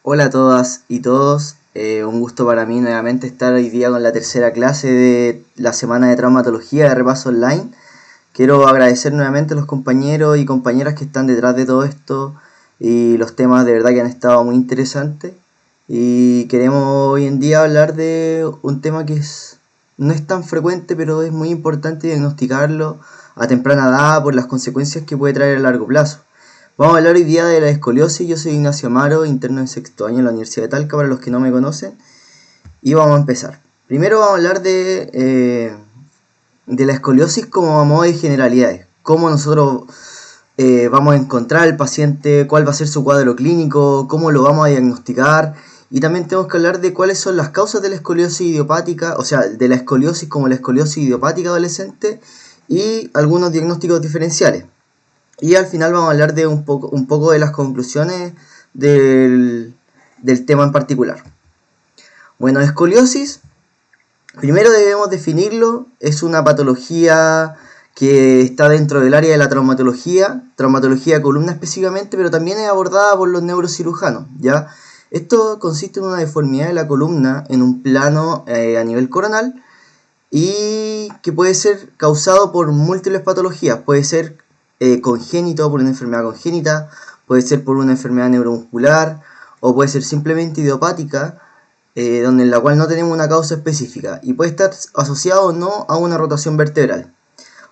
Hola a todas y todos, un gusto para mí nuevamente estar hoy día con la tercera clase de la semana de traumatología de repaso online. Quiero agradecer nuevamente a los compañeros y compañeras que están detrás de todo esto y los temas de verdad que han estado muy interesantes. Y queremos hoy en día hablar de un tema que no es tan frecuente, pero es muy importante diagnosticarlo a temprana edad por las consecuencias que puede traer a largo plazo. Vamos a hablar hoy día de la escoliosis. Yo soy Ignacio Amaro, interno en sexto año en la Universidad de Talca, para los que no me conocen. Y vamos a empezar. Primero vamos a hablar de la escoliosis como a modo de generalidades. Cómo nosotros vamos a encontrar al paciente, cuál va a ser su cuadro clínico, cómo lo vamos a diagnosticar. Y también tenemos que hablar de cuáles son las causas de la escoliosis idiopática, o sea, de la escoliosis como la escoliosis idiopática adolescente y algunos diagnósticos diferenciales. Y al final vamos a hablar de un poco de las conclusiones del tema en particular. Bueno, escoliosis, primero debemos definirlo, es una patología que está dentro del área de la traumatología de columna específicamente, pero también es abordada por los neurocirujanos, ¿ya? Esto consiste en una deformidad de la columna en un plano a nivel coronal y que puede ser causado por múltiples patologías. Puede ser congénito, por una enfermedad congénita, puede ser por una enfermedad neuromuscular, o puede ser simplemente idiopática, donde en la cual no tenemos una causa específica, y puede estar asociado o no a una rotación vertebral.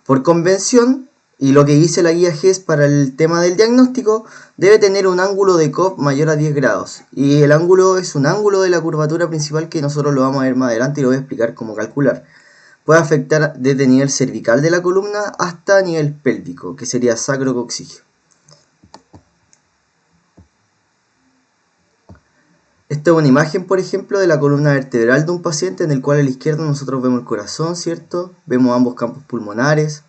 Por convención, y lo que dice la guía GES para el tema del diagnóstico, debe tener un ángulo de Cobb mayor a 10 grados, y el ángulo es un ángulo de la curvatura principal que nosotros lo vamos a ver más adelante y lo voy a explicar cómo calcular. Puede afectar desde nivel cervical de la columna hasta nivel pélvico, que sería sacrococcigio. Esta es una imagen, por ejemplo, de la columna vertebral de un paciente en el cual a la izquierda nosotros vemos el corazón, ¿cierto? Vemos ambos campos pulmonares,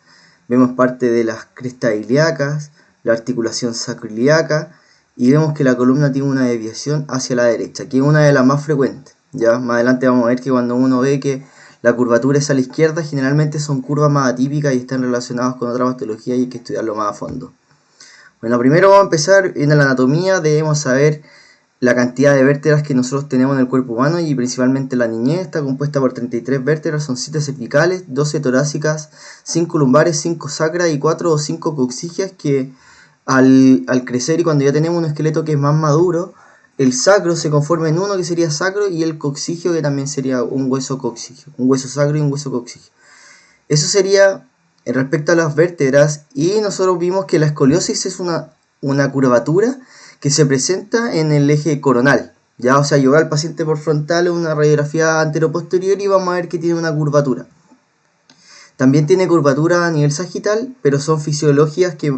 vemos parte de las crestas ilíacas, la articulación sacroiliaca y vemos que la columna tiene una desviación hacia la derecha, que es una de las más frecuentes. Ya más adelante vamos a ver que cuando uno ve que la curvatura es a la izquierda, generalmente son curvas más atípicas y están relacionadas con otra patología y hay que estudiarlo más a fondo. Bueno, primero vamos a empezar en la anatomía. Debemos saber la cantidad de vértebras que nosotros tenemos en el cuerpo humano y principalmente la niñez. Está compuesta por 33 vértebras, son 7 cervicales, 12 torácicas, 5 lumbares, 5 sacras y 4 o 5 coccígeas que al crecer y cuando ya tenemos un esqueleto que es más maduro, el sacro se conforma en uno que sería sacro y el coccígeo que también sería un hueso coccígeo, un hueso sacro y un hueso coccígeo. Eso sería respecto a las vértebras y nosotros vimos que la escoliosis es una curvatura que se presenta en el eje coronal. Ya, o sea, yo veo al paciente por frontal, una radiografía anteroposterior y vamos a ver que tiene una curvatura. También tiene curvatura a nivel sagital, pero son fisiologías que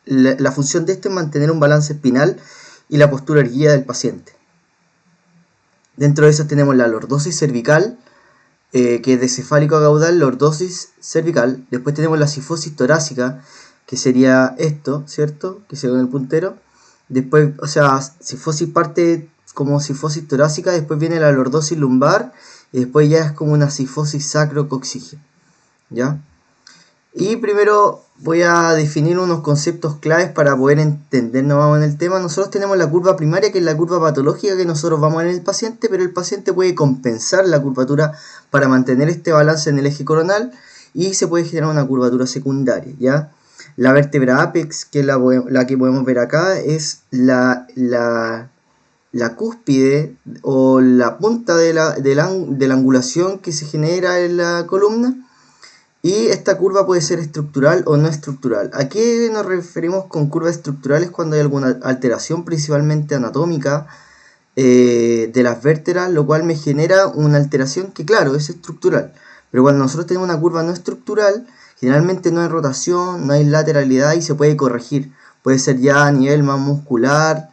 la función de esto es mantener un balance espinal y la postura erguida del paciente. Dentro de esas tenemos la lordosis cervical, que es de cefálico a caudal, lordosis cervical. Después tenemos la sifosis torácica, que sería esto, ¿cierto? Que se ve en el puntero. Después, o sea, sifosis parte como sifosis torácica, después viene la lordosis lumbar y después ya es como una sifosis sacrococcígea, ¿ya? Y primero voy a definir unos conceptos claves para poder entendernos más en el tema. Nosotros tenemos la curva primaria, que es la curva patológica que nosotros vamos a ver en el paciente, pero el paciente puede compensar la curvatura para mantener este balance en el eje coronal y se puede generar una curvatura secundaria, ¿ya? La vértebra apex, que es la que podemos ver acá, es la cúspide o la punta de la angulación que se genera en la columna. Y esta curva puede ser estructural o no estructural. ¿A qué nos referimos con curvas estructurales? Cuando hay alguna alteración principalmente anatómica de las vértebras, lo cual me genera una alteración que claro, es estructural. Pero cuando nosotros tenemos una curva no estructural, generalmente no hay rotación, no hay lateralidad y se puede corregir. Puede ser ya a nivel más muscular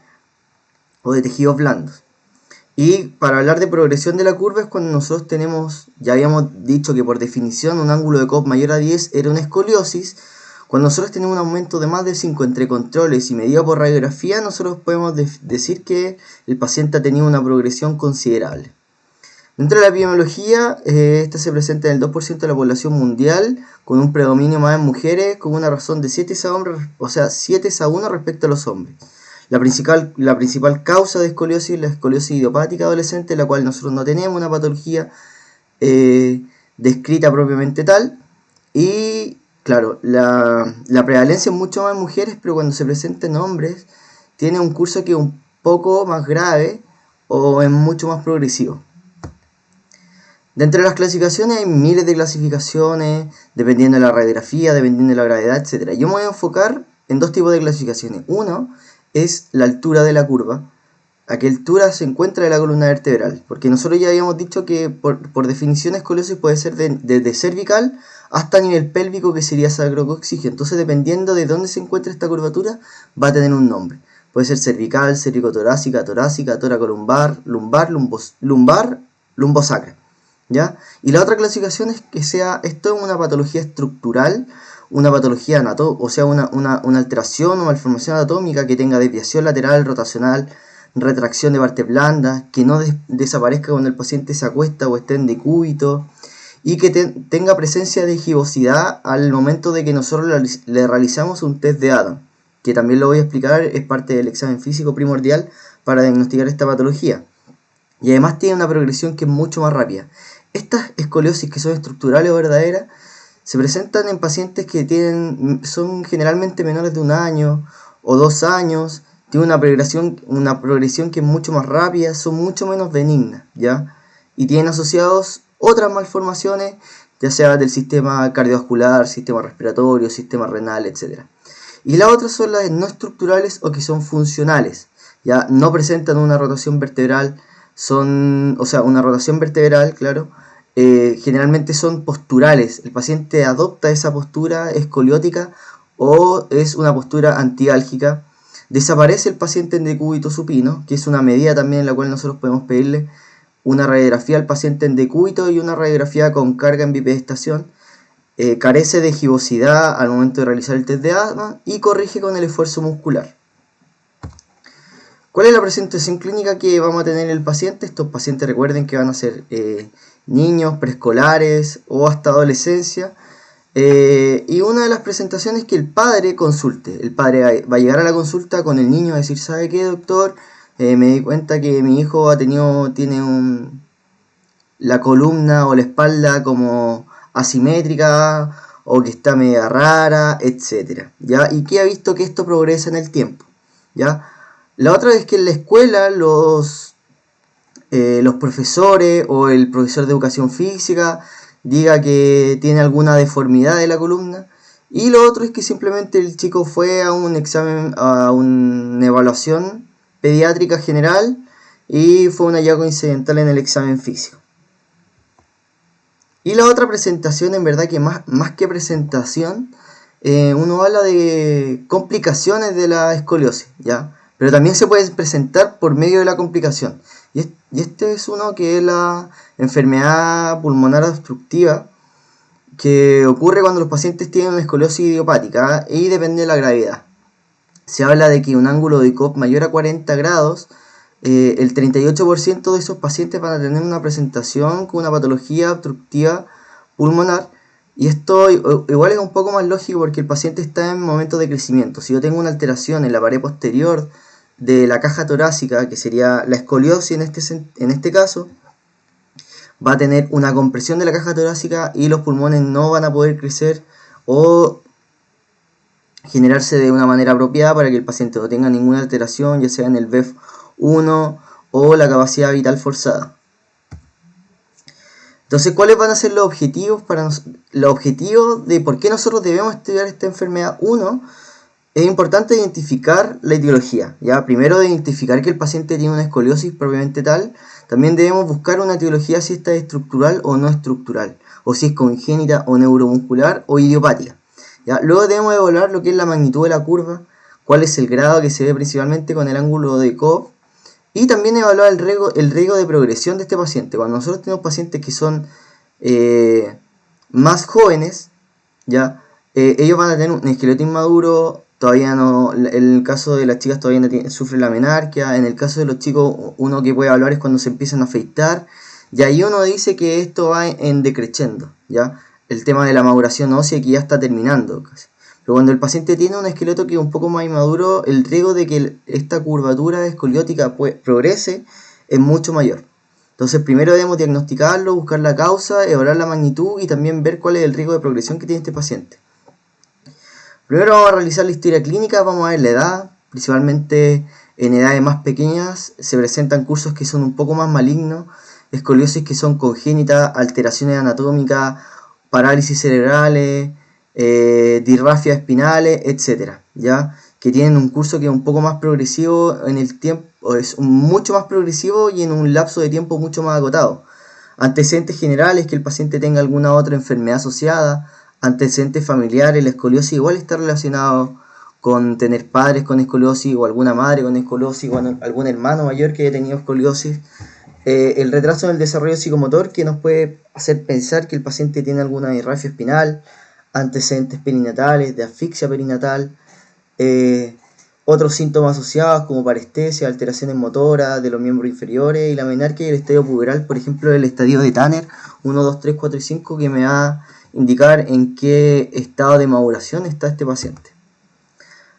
o de tejidos blandos. Y para hablar de progresión de la curva es cuando nosotros tenemos, ya habíamos dicho que por definición un ángulo de Cobb mayor a 10 era una escoliosis. Cuando nosotros tenemos un aumento de más de 5 entre controles y medido por radiografía, nosotros podemos decir que el paciente ha tenido una progresión considerable. Dentro de la epidemiología, esta se presenta en el 2% de la población mundial, con un predominio más en mujeres, con una razón de 7 a 1 respecto a los hombres. La principal causa de escoliosis es la escoliosis idiopática adolescente, la cual nosotros no tenemos una patología descrita propiamente tal. Y claro, la prevalencia es mucho más en mujeres, pero cuando se presenta en hombres, tiene un curso que es un poco más grave o es mucho más progresivo. Dentro de las clasificaciones hay miles de clasificaciones, dependiendo de la radiografía, dependiendo de la gravedad, etc. Yo me voy a enfocar en dos tipos de clasificaciones. Uno es la altura de la curva, a qué altura se encuentra de la columna vertebral, porque nosotros ya habíamos dicho que por definición escoliosis puede ser desde cervical hasta nivel pélvico, que sería sacrococcigio. Entonces, dependiendo de dónde se encuentra esta curvatura, va a tener un nombre. Puede ser cervical, cervicotorácica, torácica, tóraco-lumbar, lumbar, lumbosacra, ¿ya? Y la otra clasificación es que esto es una patología estructural, una patología o sea, una alteración o malformación anatómica que tenga desviación lateral, rotacional, retracción de partes blandas, que no desaparezca cuando el paciente se acuesta o esté en decúbito, y que tenga presencia de gibosidad al momento de que nosotros le realizamos un test de Adam, que también lo voy a explicar, es parte del examen físico primordial para diagnosticar esta patología. Y además tiene una progresión que es mucho más rápida. Estas escoliosis, que son estructurales o verdaderas, se presentan en pacientes que son generalmente menores de 1 año o 2 años, tienen una progresión que es mucho más rápida, son mucho menos benignas, ¿ya? Y tienen asociados otras malformaciones, ya sea del sistema cardiovascular, sistema respiratorio, sistema renal, etc. Y las otras son las no estructurales o que son funcionales, ya no presentan una rotación vertebral, una rotación vertebral, claro, generalmente son posturales. El paciente adopta esa postura escoliótica o es una postura antiálgica. Desaparece el paciente en decúbito supino, que es una medida también en la cual nosotros podemos pedirle una radiografía al paciente en decúbito y una radiografía con carga en bipedestación. Carece de gibosidad al momento de realizar el test de asma y corrige con el esfuerzo muscular. ¿Cuál es la presentación clínica que vamos a tener en el paciente? Estos pacientes, recuerden que van a ser niños, preescolares o hasta adolescencia. Y una de las presentaciones es que el padre consulte. El padre va a llegar a la consulta con el niño a decir: ¿sabe qué, doctor? Me di cuenta que mi hijo tiene la columna o la espalda como asimétrica o que está media rara, etc. ¿Ya? Y que ha visto que esto progresa en el tiempo, ¿ya? La otra es que en la escuela los profesores o el profesor de educación física diga que tiene alguna deformidad de la columna. Y lo otro es que simplemente el chico fue a un examen, a una evaluación pediátrica general y fue un hallazgo incidental en el examen físico. Y la otra presentación, en verdad que más que presentación, uno habla de complicaciones de la escoliosis, ¿ya? Pero también se puede presentar por medio de la complicación. Y este es uno que es la enfermedad pulmonar obstructiva, que ocurre cuando los pacientes tienen una escoliosis idiopática y depende de la gravedad. Se habla de que un ángulo de Cobb mayor a 40 grados, el 38% de esos pacientes van a tener una presentación con una patología obstructiva pulmonar. Y esto igual es un poco más lógico porque el paciente está en momento de crecimiento. Si yo tengo una alteración en la pared posterior de la caja torácica, que sería la escoliosis en este caso, va a tener una compresión de la caja torácica y los pulmones no van a poder crecer o generarse de una manera apropiada para que el paciente no tenga ninguna alteración, ya sea en el BEF1 o la capacidad vital forzada. Entonces, ¿cuáles van a ser los objetivos los objetivos de por qué nosotros debemos estudiar esta enfermedad? Uno, es importante identificar la etiología, ¿ya? Primero, identificar que el paciente tiene una escoliosis propiamente tal. También debemos buscar una etiología si esta es estructural o no estructural, o si es congénita o neuromuscular o idiopática, ¿ya? Luego debemos evaluar lo que es la magnitud de la curva, cuál es el grado que se ve principalmente con el ángulo de Cobb, y también evaluar el riesgo de progresión de este paciente. Cuando nosotros tenemos pacientes que son más jóvenes, ¿ya? Ellos van a tener un esqueleto inmaduro, todavía no, en el caso de las chicas todavía no sufren la menarquia. En el caso de los chicos, uno que puede evaluar es cuando se empiezan a afeitar, y ahí uno dice que esto va en decreciendo, ¿ya? El tema de la maduración ósea que ya está terminando casi. Pero cuando el paciente tiene un esqueleto que es un poco más inmaduro, el riesgo de que esta curvatura escoliótica progrese es mucho mayor. Entonces primero debemos diagnosticarlo, buscar la causa, evaluar la magnitud y también ver cuál es el riesgo de progresión que tiene este paciente. Primero vamos a realizar la historia clínica, vamos a ver la edad, principalmente en edades más pequeñas se presentan cursos que son un poco más malignos, escoliosis que son congénitas, alteraciones anatómicas, parálisis cerebrales, disrafias espinales, etcétera, ¿ya? Que tienen un curso que es un poco más progresivo en el tiempo, es mucho más progresivo y en un lapso de tiempo mucho más acotado. Antecedentes generales, que el paciente tenga alguna otra enfermedad asociada, antecedentes familiares, la escoliosis igual está relacionado con tener padres con escoliosis o alguna madre con escoliosis o algún hermano mayor que haya tenido escoliosis. El retraso en el desarrollo psicomotor que nos puede hacer pensar que el paciente tiene alguna disrafia espinal, antecedentes perinatales, de asfixia perinatal, otros síntomas asociados como parestesia, alteraciones motoras de los miembros inferiores y la menarquia y el estadio puberal, por ejemplo el estadio de Tanner 1, 2, 3, 4 y 5 que me va a indicar en qué estado de maduración está este paciente.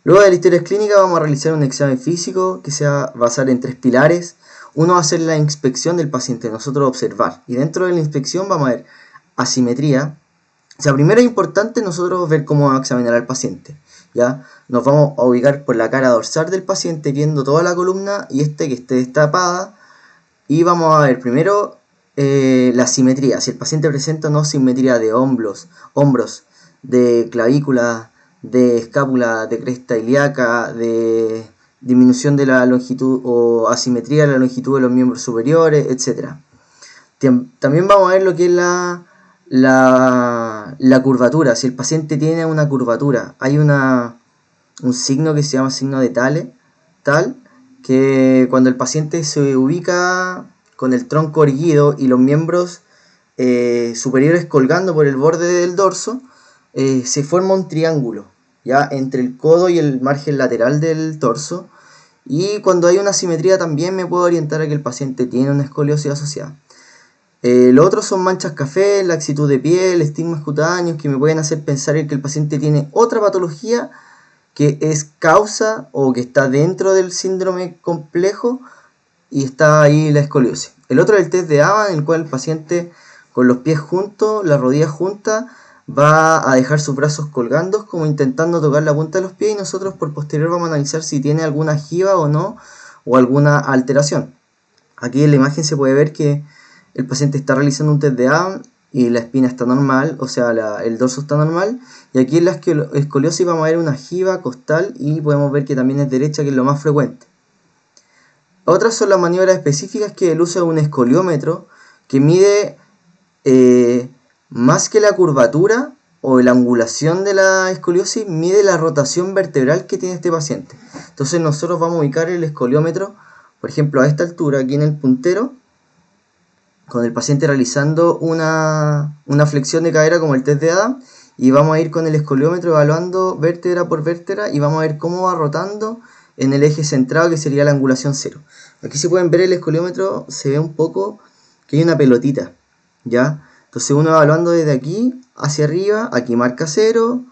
Luego de la historia clínica vamos a realizar un examen físico que se va a basar en 3 pilares. Uno va a ser la inspección del paciente, nosotros observar. Y dentro de la inspección vamos a ver asimetría. O sea, primero es importante nosotros ver cómo vamos a examinar al paciente. ¿Ya? Nos vamos a ubicar por la cara dorsal del paciente viendo toda la columna y que esté destapada. Y vamos a ver primero la simetría. Si el paciente presenta no simetría de hombros, de clavícula, de escápula, de cresta ilíaca, de disminución de la longitud o asimetría de la longitud de los miembros superiores, etc. También vamos a ver lo que es la curvatura. Si el paciente tiene una curvatura, hay un signo que se llama signo de tal, que cuando el paciente se ubica con el tronco erguido y los miembros superiores colgando por el borde del dorso, se forma un triángulo, ¿ya? Entre el codo y el margen lateral del torso, y cuando hay una simetría también me puedo orientar a que el paciente tiene una escoliosis asociada. Lo otro son manchas café, laxitud de piel, estigmas cutáneos que me pueden hacer pensar en que el paciente tiene otra patología que es causa o que está dentro del síndrome complejo y está ahí la escoliosis. El otro es el test de ABA, en el cual el paciente con los pies juntos, las rodillas juntas, va a dejar sus brazos colgando como intentando tocar la punta de los pies y nosotros por posterior vamos a analizar si tiene alguna jiba o no o alguna alteración. Aquí en la imagen se puede ver que el paciente está realizando un test de ABA y la espina está normal, o sea el dorso está normal, y aquí en la escoliosis vamos a ver una jiba costal y podemos ver que también es derecha, que es lo más frecuente. Otras son las maniobras específicas, que es el uso de un escoliómetro que mide más que la curvatura o la angulación de la escoliosis, mide la rotación vertebral que tiene este paciente. Entonces nosotros vamos a ubicar el escoliómetro, por ejemplo a esta altura, aquí en el puntero, con el paciente realizando una flexión de cadera como el test de Adam, y vamos a ir con el escoliómetro evaluando vértebra por vértebra y vamos a ver cómo va rotando en el eje centrado, que sería la angulación 0. Aquí si pueden ver el escoliómetro, se ve un poco que hay una pelotita, ¿ya? Entonces uno va evaluando desde aquí hacia arriba, aquí marca 0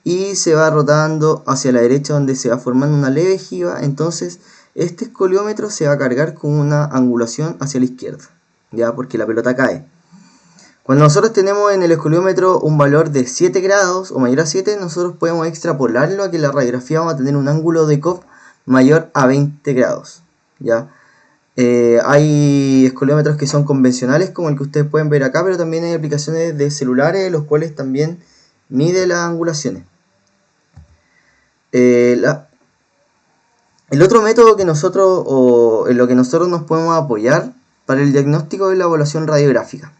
y se va rotando hacia la derecha donde se va formando una leve jiba. Entonces este escoliómetro se va a cargar con una angulación hacia la izquierda, ¿ya? Porque la pelota cae. Cuando nosotros tenemos en el escoliómetro un valor de 7 grados o mayor a 7, nosotros podemos extrapolarlo a que la radiografía vamos a tener un ángulo de COP mayor a 20 grados, ¿ya? Hay escoliómetros que son convencionales como el que ustedes pueden ver acá, pero también hay aplicaciones de celulares los cuales también mide las angulaciones. El otro método que nosotros, o en lo que nosotros nos podemos apoyar para el diagnóstico, es la evaluación radiográfica.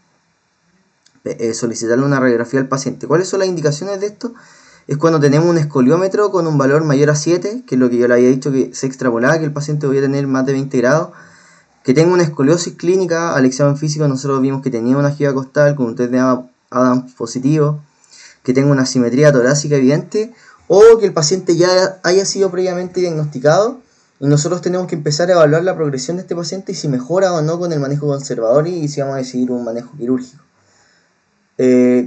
Solicitarle una radiografía al paciente. ¿Cuáles son las indicaciones de esto? Es cuando tenemos un escoliómetro con un valor mayor a 7, que es lo que yo le había dicho que se extrapolaba, que el paciente podía tener más de 20 grados, que tenga una escoliosis clínica. Al examen físico nosotros vimos que tenía una jiba costal con un test de Adam positivo, que tenga una simetría torácica evidente, o que el paciente ya haya sido previamente diagnosticado y nosotros tenemos que empezar a evaluar la progresión de este paciente y si mejora o no con el manejo conservador y si vamos a decidir un manejo quirúrgico.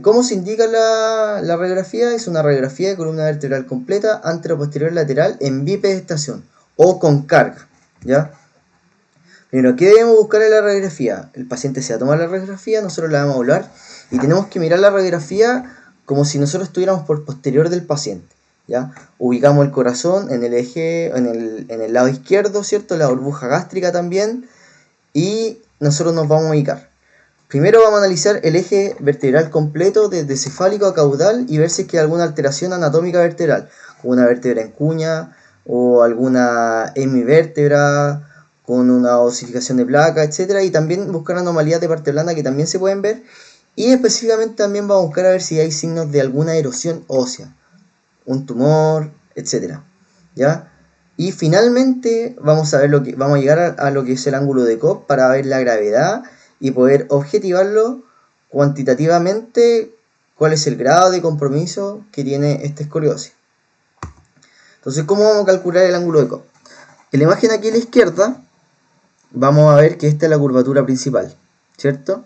¿Cómo se indica la radiografía? Es una radiografía de columna vertebral completa, antero-posterior lateral en bipedestación o con carga, ¿ya? Primero, ¿qué debemos buscar en la radiografía? El paciente se va a tomar la radiografía, nosotros la vamos a evaluar y tenemos que mirar la radiografía como si nosotros estuviéramos por posterior del paciente, ¿ya? Ubicamos el corazón en el eje, en el lado izquierdo, ¿cierto? La burbuja gástrica también, y nosotros nos vamos a ubicar. Primero vamos a analizar el eje vertebral completo desde cefálico a caudal y ver si es que hay alguna alteración anatómica vertebral, como una vértebra en cuña o alguna hemivértebra con una osificación de placa, etc. Y también buscar anomalías de parte blanda que también se pueden ver. Y específicamente también vamos a buscar a ver si hay signos de alguna erosión ósea, un tumor, etc. ¿Ya? Y finalmente vamos a llegar a lo que es el ángulo de Cobb para ver la gravedad y poder objetivarlo cuantitativamente cuál es el grado de compromiso que tiene esta escoliosis. Entonces, ¿cómo vamos a calcular el ángulo de Cobb? En la imagen aquí a la izquierda vamos a ver que esta es la curvatura principal, ¿cierto?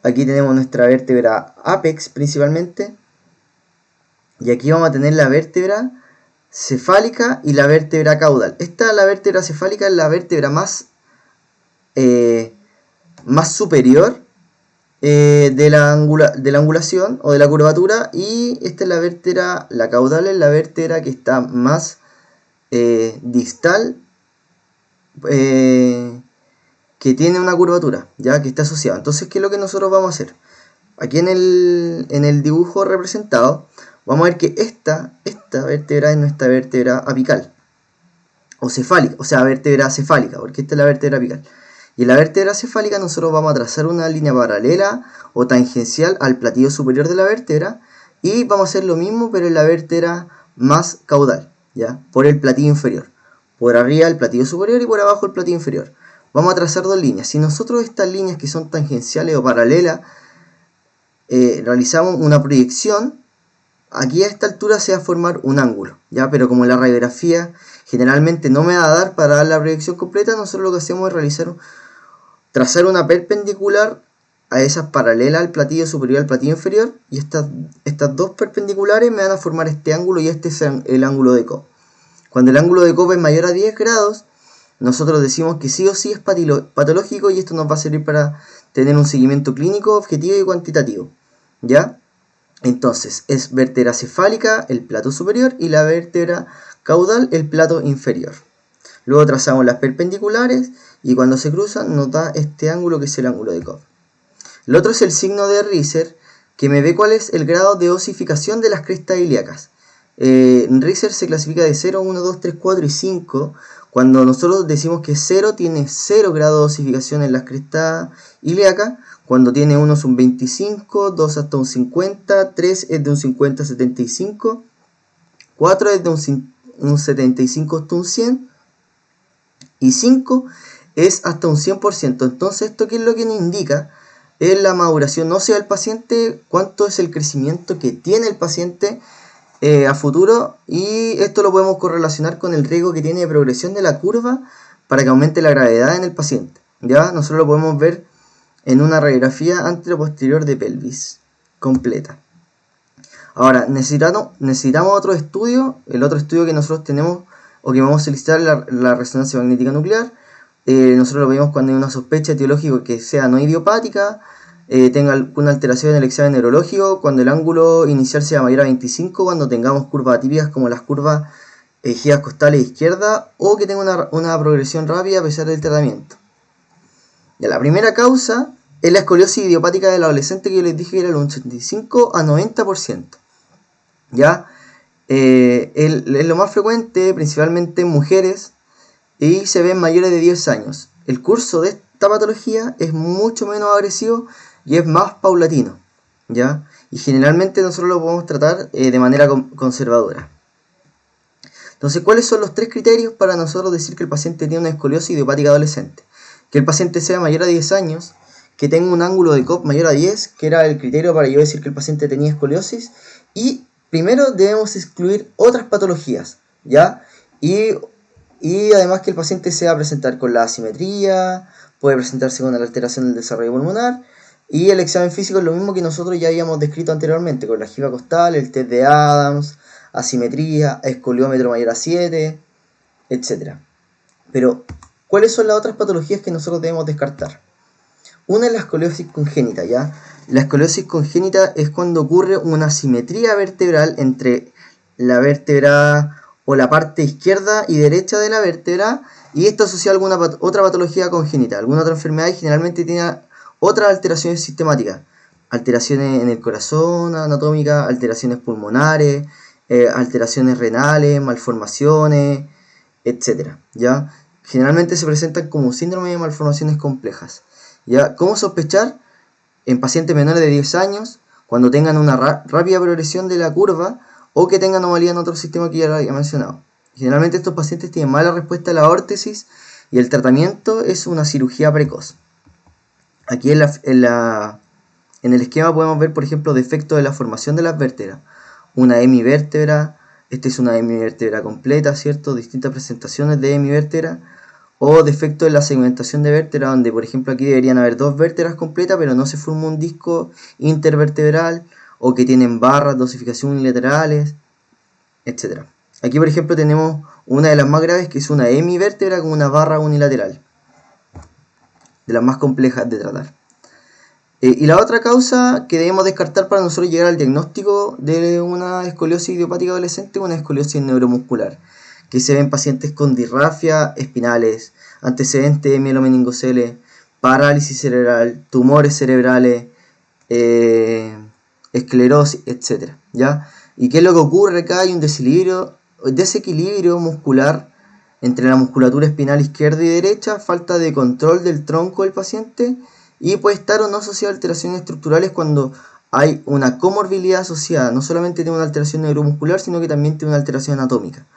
Aquí tenemos nuestra vértebra apex principalmente, y aquí vamos a tener la vértebra cefálica y la vértebra caudal. La vértebra cefálica es la vértebra más superior de la angulación o de la curvatura, y esta es la caudal es la vértebra que está más distal, que tiene una curvatura, ya que está asociada. Entonces, ¿qué es lo que nosotros vamos a hacer? Aquí en el dibujo representado, vamos a ver que esta vértebra es nuestra vértebra apical, o cefálica, o sea, vértebra cefálica, porque esta es la vértebra apical. Y en la vértebra cefálica nosotros vamos a trazar una línea paralela o tangencial al platillo superior de la vértebra, y vamos a hacer lo mismo pero en la vértebra más caudal, ¿ya? Por el platillo inferior. Por arriba el platillo superior y por abajo el platillo inferior. Vamos a trazar dos líneas. Si nosotros estas líneas que son tangenciales o paralelas realizamos una proyección, aquí a esta altura se va a formar un ángulo, ¿ya? Pero como la radiografía generalmente no me va a dar para dar la proyección completa, nosotros lo que hacemos es trazar una perpendicular a esas paralelas al platillo superior y al platillo inferior, y estas dos perpendiculares me van a formar este ángulo, y este es el ángulo de Cobb. Cuando el ángulo de Cobb es mayor a 10 grados, nosotros decimos que sí o sí es patológico, y esto nos va a servir para tener un seguimiento clínico, objetivo y cuantitativo, ¿ya? Entonces, es vértebra cefálica, el plato superior, y la vértebra caudal, el plato inferior. Luego trazamos las perpendiculares, y cuando se cruzan nos da este ángulo que es el ángulo de Cobb. El otro es el signo de Risser, que me ve cuál es el grado de osificación de las crestas ilíacas. Risser se clasifica de 0, 1, 2, 3, 4 y 5. Cuando nosotros decimos que 0 tiene 0 grado de osificación en las crestas ilíacas, cuando tiene 1 es un 25, 2 hasta un 50, 3 es de un 50 a 75, 4 es de un 75 hasta un 100, y 5 es hasta un 100%. Entonces, ¿esto qué es lo que nos indica? Es la maduración ósea del paciente, cuánto es el crecimiento que tiene el paciente a futuro, y esto lo podemos correlacionar con el riesgo que tiene de progresión de la curva para que aumente la gravedad en el paciente. ¿Ya? Nosotros lo podemos ver en una radiografía anteroposterior de pelvis completa. Ahora, necesitamos otro estudio. El otro estudio que nosotros tenemos o que vamos a solicitar es la resonancia magnética nuclear. Nosotros lo vemos cuando hay una sospecha etiológica que sea no idiopática, tenga alguna alteración en el examen neurológico, cuando el ángulo inicial sea mayor a 25, cuando tengamos curvas atípicas como las curvas gigas costales izquierda, o que tenga una progresión rápida a pesar del tratamiento. Ya, la primera causa es la escoliosis idiopática del adolescente, que yo les dije que era el 85 a 90%. ¿Ya? Es lo más frecuente, principalmente en mujeres, y se ve en mayores de 10 años. El curso de esta patología es mucho menos agresivo y es más paulatino, ¿ya? Y generalmente nosotros lo podemos tratar de manera conservadora. Entonces, ¿cuáles son los 3 criterios para nosotros decir que el paciente tiene una escoliosis idiopática adolescente? Que el paciente sea mayor a 10 años, que tenga un ángulo de Cobb mayor a 10, que era el criterio para yo decir que el paciente tenía escoliosis, y primero debemos excluir otras patologías, ¿ya? Y además que el paciente se va a presentar con la asimetría, puede presentarse con la alteración del desarrollo pulmonar, Y el examen físico es lo mismo que nosotros ya habíamos descrito anteriormente, con la jiba costal, el test de Adams, asimetría, escoliómetro mayor a 7, etc. Pero, ¿cuáles son las otras patologías que nosotros debemos descartar? Una es la escoliosis congénita, ¿ya? La escoliosis congénita es cuando ocurre una asimetría vertebral entre la vértebra o la parte izquierda y derecha de la vértebra, y esto asocia a alguna otra patología congénita, alguna otra enfermedad, y generalmente tiene otras alteraciones sistemáticas, alteraciones en el corazón anatómicas, alteraciones pulmonares, alteraciones renales, malformaciones, etc. ¿Ya? Generalmente se presentan como síndrome de malformaciones complejas. ¿Ya? ¿Cómo sospechar? En pacientes menores de 10 años, cuando tengan una rápida progresión de la curva o que tengan anomalía en otro sistema que ya lo había mencionado. Generalmente estos pacientes tienen mala respuesta a la órtesis y el tratamiento es una cirugía precoz. Aquí en el esquema podemos ver, por ejemplo, defectos de la formación de las vértebras. Una hemivértebra, esta es una hemivértebra completa, ¿cierto? Distintas presentaciones de hemivértebra. O defecto en la segmentación de vértebra, donde por ejemplo aquí deberían haber dos vértebras completas, pero no se forma un disco intervertebral, o que tienen barras de osificación unilaterales, etc. Aquí por ejemplo tenemos una de las más graves, que es una hemivértebra con una barra unilateral, de las más complejas de tratar. Y la otra causa que debemos descartar para nosotros llegar al diagnóstico de una escoliosis idiopática adolescente es una escoliosis neuromuscular, que se ve en pacientes con disrafia espinales, antecedentes de mielomeningocele, parálisis cerebral, tumores cerebrales, esclerosis, etc. ¿Ya? ¿Y qué es lo que ocurre acá? Hay un desequilibrio muscular entre la musculatura espinal izquierda y derecha, falta de control del tronco del paciente, y puede estar o no asociado a alteraciones estructurales cuando hay una comorbilidad asociada. No solamente tiene una alteración neuromuscular, sino que también tiene una alteración anatómica.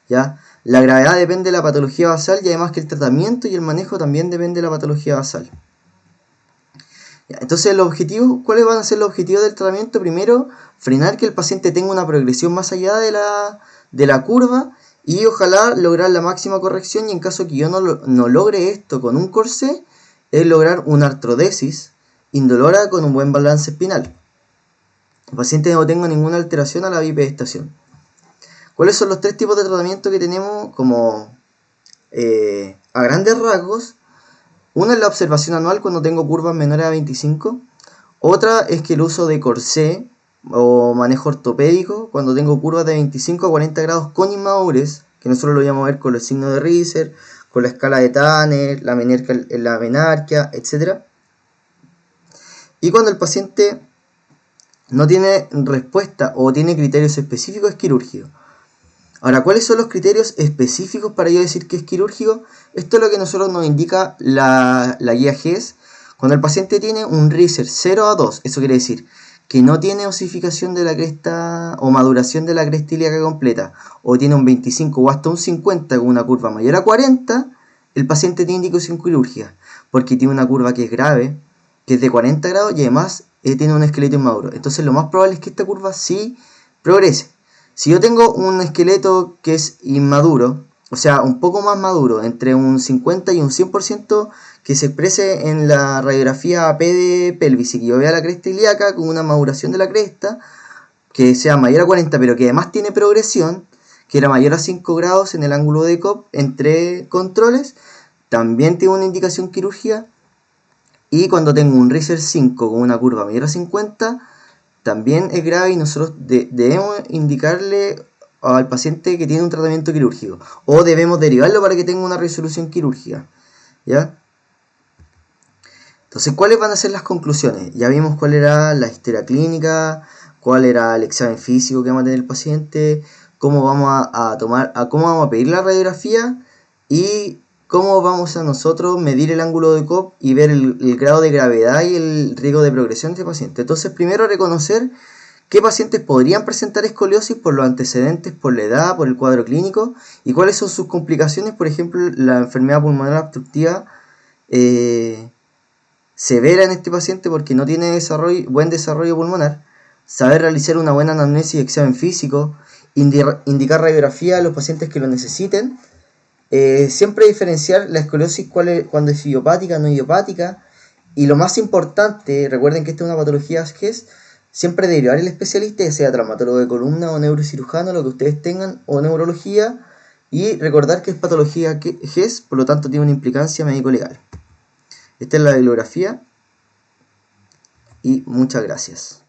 ¿Ya? La gravedad depende de la patología basal, y además que el tratamiento y el manejo también depende de la patología basal. ¿Ya? Entonces, ¿cuáles van a ser los objetivos del tratamiento? Primero, frenar que el paciente tenga una progresión más allá de la curva, y ojalá lograr la máxima corrección, y en caso que yo no logre esto con un corsé, es lograr una artrodesis indolora con un buen balance espinal. El paciente no tenga ninguna alteración a la bipedestación. ¿Cuáles son los tres tipos de tratamiento que tenemos como a grandes rasgos? Una es la observación anual cuando tengo curvas menores a 25. Otra es que el uso de corsé o manejo ortopédico cuando tengo curvas de 25 a 40 grados con inmadurez, que nosotros lo vamos a ver con el signo de Riser, con la escala de Tanner, la menarquia, etc. Y cuando el paciente no tiene respuesta o tiene criterios específicos, es quirúrgico. Ahora, ¿cuáles son los criterios específicos para yo decir que es quirúrgico? Esto es lo que nosotros nos indica la guía GES. Cuando el paciente tiene un Riser 0 a 2, eso quiere decir que no tiene osificación de la cresta o maduración de la cresta ilíaca completa, o tiene un 25 o hasta un 50 con una curva mayor a 40, el paciente tiene indicación quirúrgica, porque tiene una curva que es grave, que es de 40 grados, y además tiene un esqueleto inmaduro. Entonces lo más probable es que esta curva sí progrese. Si yo tengo un esqueleto que es inmaduro, o sea, un poco más maduro, entre un 50 y un 100%, que se exprese en la radiografía AP de pelvis, y que yo vea la cresta ilíaca con una maduración de la cresta, que sea mayor a 40, pero que además tiene progresión, que era mayor a 5 grados en el ángulo de Cobb entre controles, también tiene una indicación quirúrgica. Y cuando tengo un Riser 5 con una curva mayor a 50, también es grave, y nosotros debemos indicarle al paciente que tiene un tratamiento quirúrgico, o debemos derivarlo para que tenga una resolución quirúrgica. ¿Ya? Entonces, ¿cuáles van a ser las conclusiones? Ya vimos cuál era la historia clínica, cuál era el examen físico que vamos a tener el paciente, cómo vamos cómo vamos a pedir la radiografía, y cómo vamos a nosotros medir el ángulo de Cobb y ver el grado de gravedad y el riesgo de progresión de este paciente. Entonces, primero reconocer qué pacientes podrían presentar escoliosis por los antecedentes, por la edad, por el cuadro clínico, y cuáles son sus complicaciones. Por ejemplo, la enfermedad pulmonar obstructiva severa en este paciente porque no tiene buen desarrollo pulmonar. Saber realizar una buena anamnesis y examen físico, indicar radiografía a los pacientes que lo necesiten. Siempre diferenciar la escoliosis cuando es idiopática, no idiopática, Y lo más importante, recuerden que esta es una patología GES, siempre derivar al especialista, ya sea traumatólogo de columna o neurocirujano, lo que ustedes tengan, o neurología, y recordar que es patología GES, por lo tanto tiene una implicancia médico-legal. Esta es la bibliografía y muchas gracias.